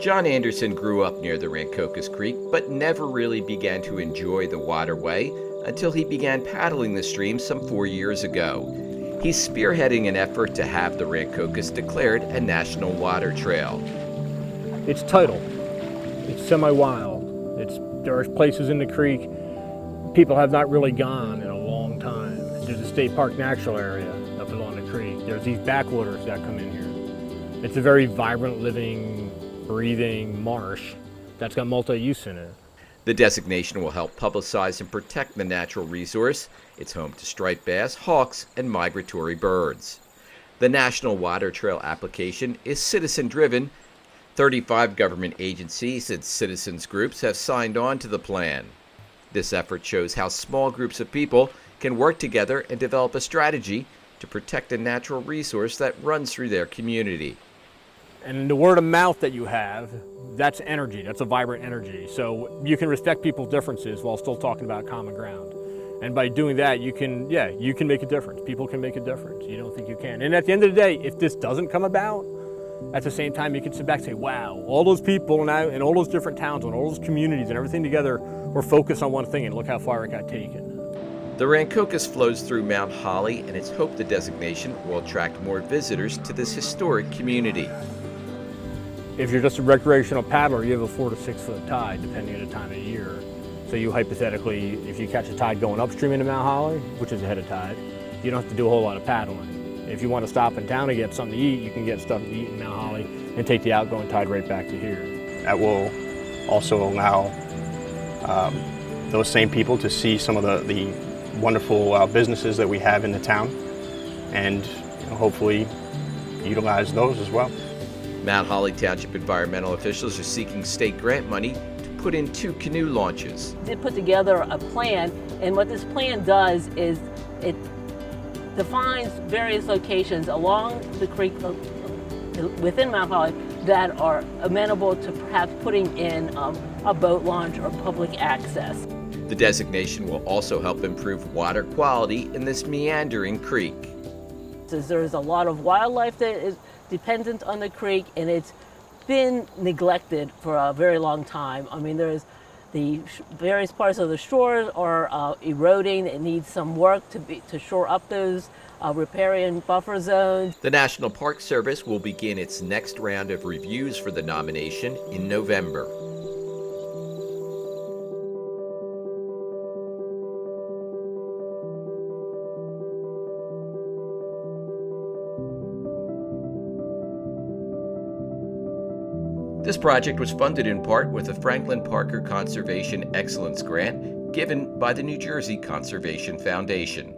John Anderson grew up near the Rancocas Creek, but never really began to enjoy the waterway until he began paddling the stream some 4 years ago. He's spearheading an effort to have the Rancocas declared a national water trail. It's tidal. It's semi-wild. There are places in the creek people have not really gone in a long time. There's a state park natural area up along the creek. There's these backwaters that come in here. It's a very vibrant, living, breathing marsh that's got multi-use in it. The designation will help publicize and protect the natural resource. It's home to striped bass, hawks, and migratory birds. The National Water Trail application is citizen-driven. 35 government agencies and citizens groups have signed on to the plan. This effort shows how small groups of people can work together and develop a strategy to protect a natural resource that runs through their community. And the word of mouth that you have, that's energy, that's a vibrant energy. So you can respect people's differences while still talking about common ground. And by doing that, you can make a difference. People can make a difference. You don't think you can. And at the end of the day, if this doesn't come about, at the same time, you can sit back and say, wow, all those people now in all those different towns and all those communities and everything together were focused on one thing, and look how far it got taken. The Rancocas flows through Mount Holly, and it's hoped the designation will attract more visitors to this historic community. If you're just a recreational paddler, you have a 4 to 6 foot tide, depending on the time of year. So you hypothetically, if you catch a tide going upstream into Mount Holly, which is ahead of tide, you don't have to do a whole lot of paddling. If you want to stop in town and get something to eat, you can get stuff to eat in Mount Holly and take the outgoing tide right back to here. That will also allow those same people to see some of the wonderful businesses that we have in the town, and hopefully utilize those as well. Mount Holly Township environmental officials are seeking state grant money to put in 2 canoe launches. They put together a plan, and what this plan does is it defines various locations along the creek within Mount Holly that are amenable to perhaps putting in a boat launch or public access. The designation will also help improve water quality in this meandering creek. There's a lot of wildlife that is dependent on the creek, and it's been neglected for a very long time. I mean, there's the various parts of the shores are eroding. It needs some work to shore up those riparian buffer zones. The National Park Service will begin its next round of reviews for the nomination in November. This project was funded in part with a Franklin Parker Conservation Excellence Grant given by the New Jersey Conservation Foundation.